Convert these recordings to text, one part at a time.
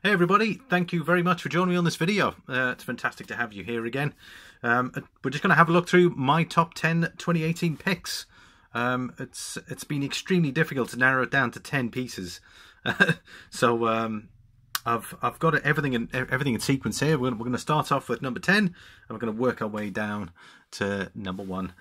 Hey everybody, thank you very much for joining me on this video. It's fantastic to have you here again. We're just going to have a look through my top 10 2018 picks. It's been extremely difficult to narrow it down to 10 pieces. So I've got everything in sequence here. We're going to start off with number 10 and we're going to work our way down to number 1.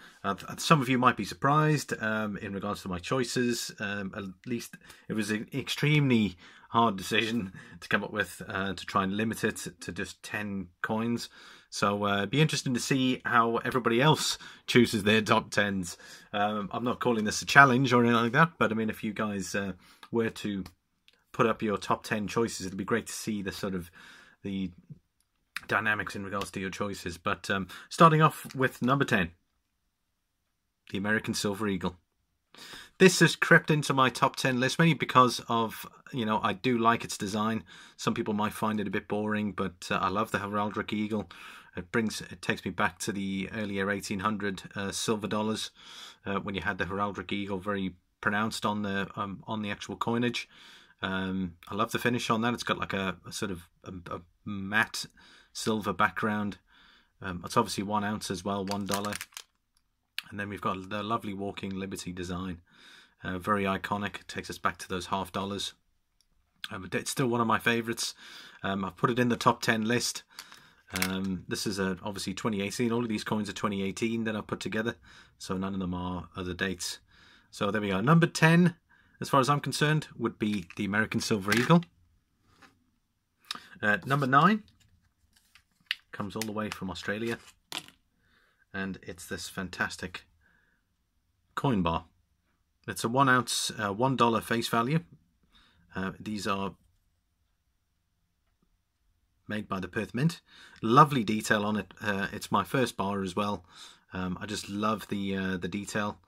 Some of you might be surprised in regards to my choices. At least it was an extremely hard decision to come up with to try and limit it to just 10 coins. So it'd be interesting to see how everybody else chooses their top 10s. I'm not calling this a challenge or anything like that, but I mean, if you guys were to put up your top 10 choices, it'd be great to see the sort of the dynamics in regards to your choices. But starting off with number 10, the American Silver Eagle. This has crept into my top 10 list mainly because of, you know, I do like its design. Some people might find it a bit boring, but I love the heraldic eagle. It takes me back to the earlier 1800 silver dollars when you had the heraldic eagle very pronounced on the actual coinage. I love the finish on that. It's got like a sort of a matte silver background. It's obviously 1 ounce as well, $1. And then we've got the lovely walking Liberty design. Very iconic. It takes us back to those half dollars. But it's still one of my favourites. I've put it in the top 10 list. This is obviously 2018. All of these coins are 2018 that I've put together. So none of them are other dates. So there we go. Number 10, as far as I'm concerned, would be the American Silver Eagle. Number 9 comes all the way from Australia. And it's this fantastic coin bar. It's a 1 ounce, $1 face value. These are made by the Perth Mint. Lovely detail on it. It's my first bar as well. I just love the detail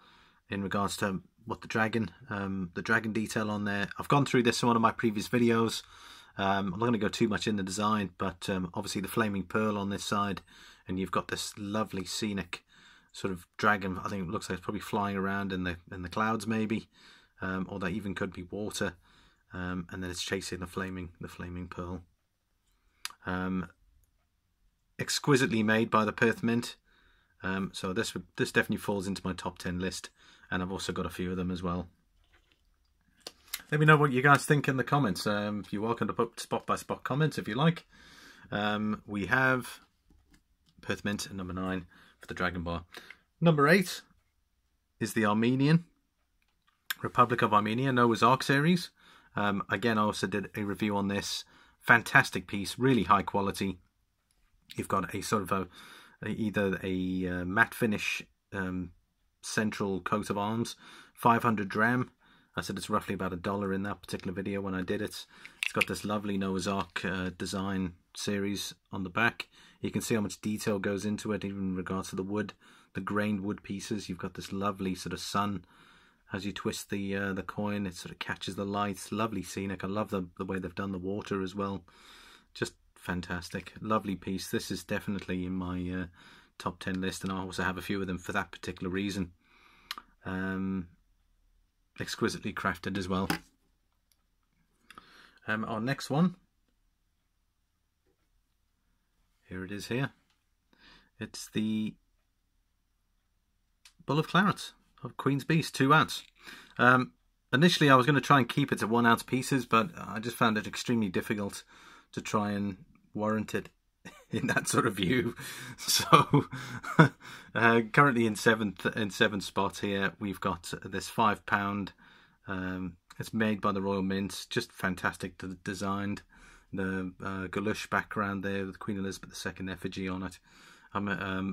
in regards to what the dragon detail on there. I've gone through this in one of my previous videos. I'm not going to go too much in the design, but obviously the flaming pearl on this side, and you've got this lovely scenic sort of dragon. I think it looks like it's probably flying around in the clouds maybe, or that even could be water, and then it's chasing the flaming pearl. Exquisitely made by the Perth Mint. So this definitely falls into my top 10 list, and I've also got a few of them as well. Let me know what you guys think in the comments. You're welcome to put spot by spot comments if you like. We have Perth Mint at number 9 for the Dragon Bar. Number 8 is the Armenian, Republic of Armenia, Noah's Ark series. Again, I also did a review on this. Fantastic piece, really high quality. You've got a sort of either a matte finish central coat of arms, 500 dram. I said it's roughly about $1 in that particular video when I did it. It's got this lovely Noah's Ark design series on the back. You can see how much detail goes into it, even in regards to the wood, the grained wood pieces. You've got this lovely sort of sun as you twist the coin. It sort of catches the lights. Lovely scenic. I love the way they've done the water as well. Just fantastic. Lovely piece. This is definitely in my top 10 list, and I also have a few of them for that particular reason. Exquisitely crafted as well. Our next one, here it is here. It's the Bull of Clarence of Queen's Beast, 2 ounce. Initially I was going to try and keep it to 1 ounce pieces, but I just found it extremely difficult to try and warrant it in that sort of view. So currently in seventh spot here, we've got this £5. It's made by the Royal Mint. Just fantastic designed. The Galush background there with Queen Elizabeth II effigy on it.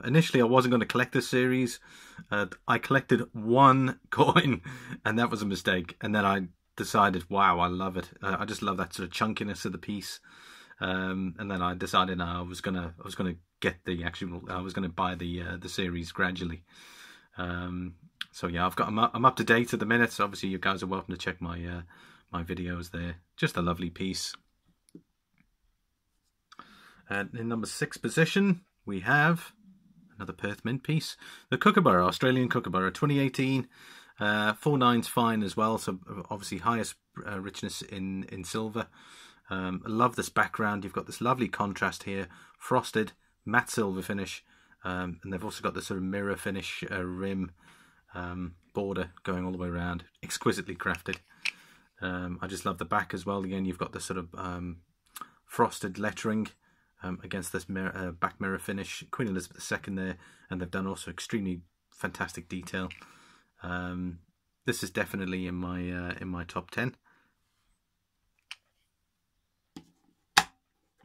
Initially I wasn't going to collect this series. I collected 1 coin and that was a mistake, and then I decided, wow, I love it. I just love that sort of chunkiness of the piece. And then I decided I was gonna get the actual. I was gonna buy the series gradually. So yeah, I'm up to date at the minute. So obviously, you guys are welcome to check my my videos there. Just a lovely piece. And in number 6 position, we have another Perth Mint piece, the Kookaburra, Australian Kookaburra, 2018. 4 9's fine as well. So obviously highest richness in silver. I love this background. You've got this lovely contrast here, frosted matte silver finish, and they've also got this sort of mirror finish rim border going all the way around, exquisitely crafted. I just love the back as well. Again, you've got this sort of frosted lettering against this back mirror finish, Queen Elizabeth II there, and they've done also extremely fantastic detail. This is definitely in my top 10.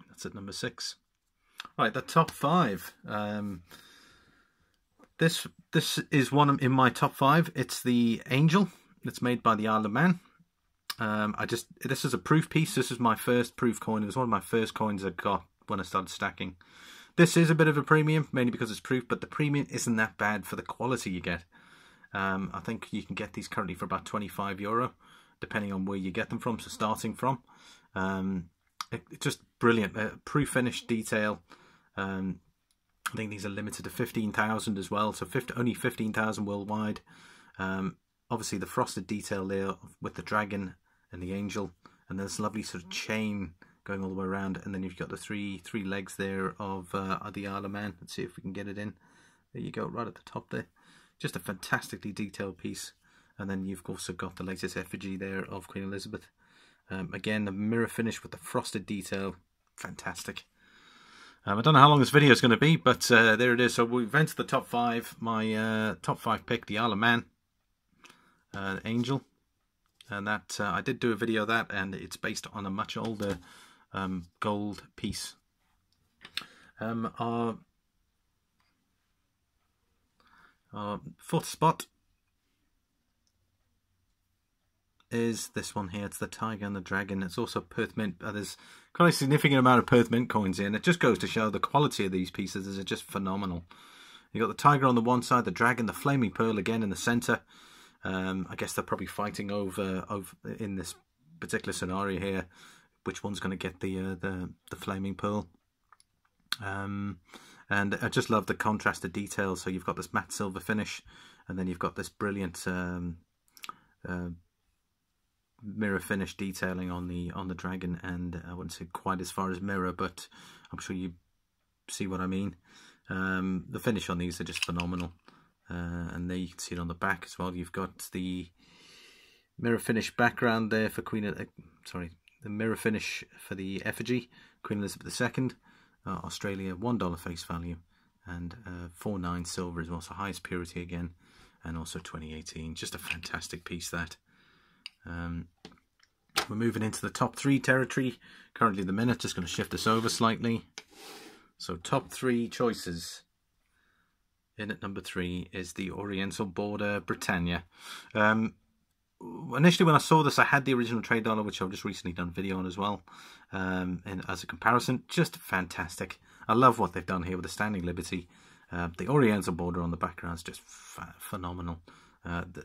That's at number 6. Right, the top 5. This is one in my top 5. It's the Angel. It's made by the Isle of Man. This is a proof piece. This is my first proof coin. It was one of my first coins I got when I started stacking. This is a bit of a premium, mainly because it's proof, but the premium isn't that bad for the quality you get. I think you can get these currently for about €25, depending on where you get them from, so starting from. It's just brilliant. Proof finish detail. I think these are limited to 15,000 as well, so only 15,000 worldwide. Obviously the frosted detail there with the dragon and the angel, and this lovely sort of chain going all the way around, and then you've got the three legs there of the Isle of Man. Let's see if we can get it in. There you go, right at the top there. Just a fantastically detailed piece. And then you've also got the latest effigy there of Queen Elizabeth. Again, the mirror finish with the frosted detail, fantastic. I don't know how long this video is going to be, but there it is. So we've entered the top 5. My top 5 pick, the Isle of Man Angel, and that I did do a video of that, and it's based on a much older gold piece. Our fourth spot is this one here. It's the Tiger and the Dragon. It's also Perth Mint. There's quite a significant amount of Perth Mint coins here, and it just goes to show the quality of these pieces is just phenomenal. You got the Tiger on the one side, the Dragon, the Flaming Pearl again in the centre. I guess they're probably fighting over in this particular scenario here, which one's going to get the Flaming Pearl. And I just love the contrasted details. So you've got this matte silver finish, and then you've got this brilliant mirror finish detailing on the dragon, and I wouldn't say quite as far as mirror, but I'm sure you see what I mean. The finish on these are just phenomenal, and there you can see it on the back as well. You've got the mirror finish background there for the mirror finish for the effigy, Queen Elizabeth II, Australia, $1 face value, and 49 silver is also highest purity again, and also 2018. Just a fantastic piece that. We're moving into the top 3 territory. Currently the minute, just going to shift this over slightly. So top 3 choices. In at number 3 is the Oriental Border Britannia. Initially when I saw this, I had the original trade dollar, which I've just recently done a video on as well, and as a comparison, just fantastic. I love what they've done here with the Standing Liberty. The Oriental border on the background is just phenomenal.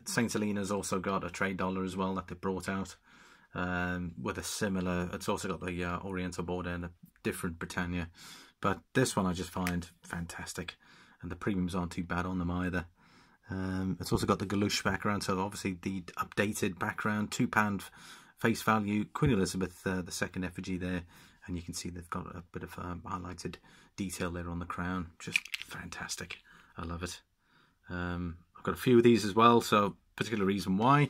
St. Helena's also got a trade dollar as well that they brought out with a similar. It's also got the Oriental border and a different Britannia, but this one I just find fantastic, and the premiums aren't too bad on them either. It's also got the Galouche background, so obviously the updated background, £2 face value, Queen Elizabeth II effigy there, and you can see they've got a bit of highlighted detail there on the crown. Just fantastic. I love it. I've got a few of these as well, so particular reason why.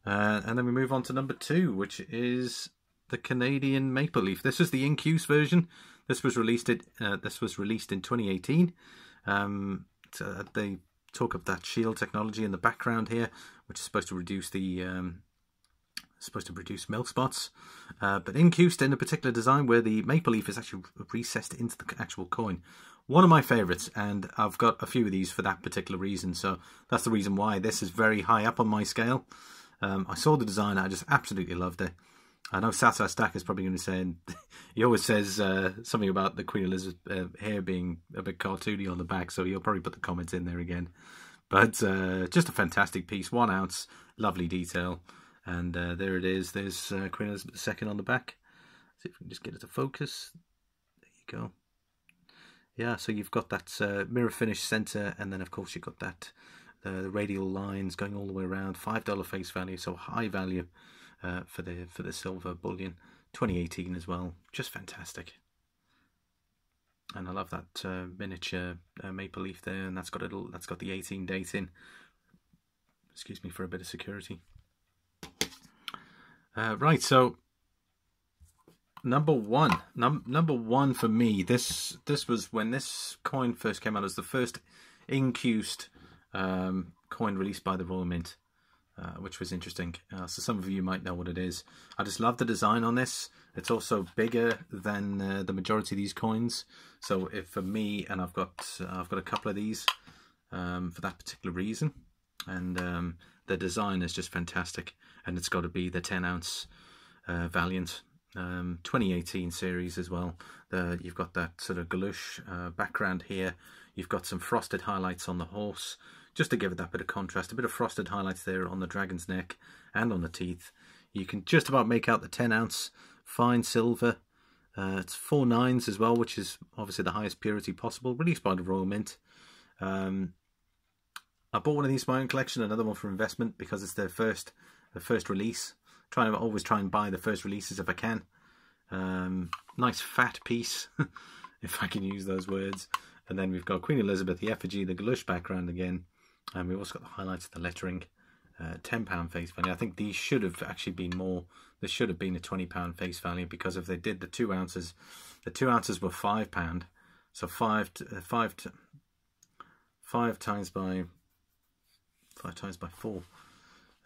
And then we move on to number 2, which is the Canadian Maple Leaf. This is the Incuse version. This was released in 2018. They talk of that shield technology in the background here, which is supposed to reduce the milk spots, but incused in a particular design where the maple leaf is actually recessed into the actual coin. One of my favourites, and I've got a few of these for that particular reason, so that's the reason why this is very high up on my scale. I saw the design, I just absolutely loved it. I know Sasa Stack is probably going to say, he always says something about the Queen Elizabeth hair being a bit cartoony on the back, so he'll probably put the comments in there again. But just a fantastic piece, 1 ounce, lovely detail. And there it is. There's Queen Elizabeth II on the back. See if we can just get it to focus. There you go. Yeah, so you've got that mirror finish centre, and then of course you've got that the radial lines going all the way around. $5 face value, so high value for the silver bullion. 2018 as well, just fantastic. And I love that miniature maple leaf there, and that's got the 18 date in. Excuse me for a bit of security. Right, so number one for me. This was when this coin first came out as the first incused coin released by the Royal Mint, which was interesting. So some of you might know what it is. I just love the design on this. It's also bigger than the majority of these coins. So if for me, and I've got a couple of these for that particular reason, and the design is just fantastic. And it's got to be the 10 ounce Valiant 2018 series as well. You've got that sort of galoche background here. You've got some frosted highlights on the horse, just to give it that bit of contrast. A bit of frosted highlights there on the dragon's neck and on the teeth. You can just about make out the 10 ounce fine silver. It's 4 nines as well, which is obviously the highest purity possible, released by the Royal Mint. I bought one of these for my own collection, another one for investment, because it's their first release. Always try and buy the first releases if I can. Nice fat piece, if I can use those words. And then we've got Queen Elizabeth, the effigy, the galoche background again. And we've also got the highlights of the lettering. £10 face value. I think these should have actually been more. This should have been a £20 face value, because if they did the 2 ounces, the 2 ounces were £5. So five times by 4,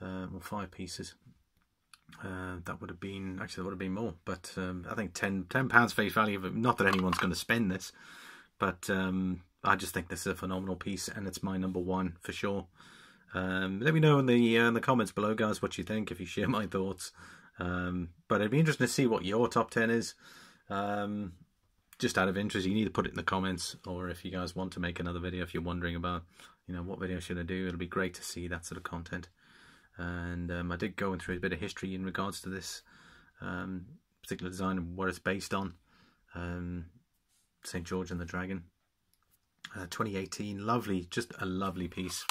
or 5 pieces. That would have been, actually that would have been more, but I think £10 face value. Not that anyone's going to spend this, but I just think this is a phenomenal piece, and it's my number one for sure. Let me know in the comments below, guys, what you think, if you share my thoughts. But it'd be interesting to see what your top 10 is. Just out of interest, you need to put it in the comments, or if you guys want to make another video, if you're wondering about, what video should I do, it'll be great to see that sort of content. And I did go through a bit of history in regards to this particular design and what it's based on. St. George and the Dragon, 2018, lovely, just a lovely piece.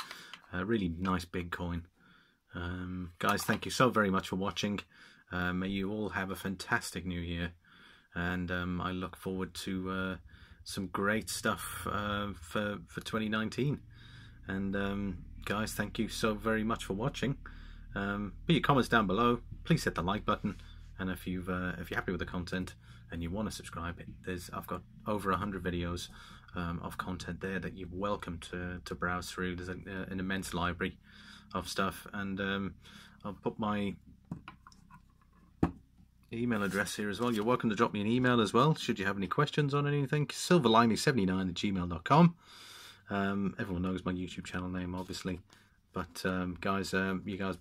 Really nice big coin. Guys, thank you so very much for watching. May you all have a fantastic new year, and I look forward to some great stuff for 2019. And guys, thank you so very much for watching. Put your comments down below. Please hit the like button, and if you're happy with the content and you want to subscribe, I've got over 100 videos of content there that you're welcome to browse through. There's an immense library of stuff, and I'll put my email address here as well. You're welcome to drop me an email as well should you have any questions on anything. silverlimey79@gmail.com. Everyone knows my YouTube channel name, obviously, but guys, you guys,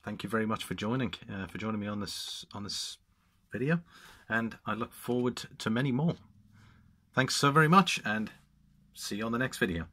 thank you very much for joining me on this video, and I look forward to many more. Thanks so very much, and see you on the next video.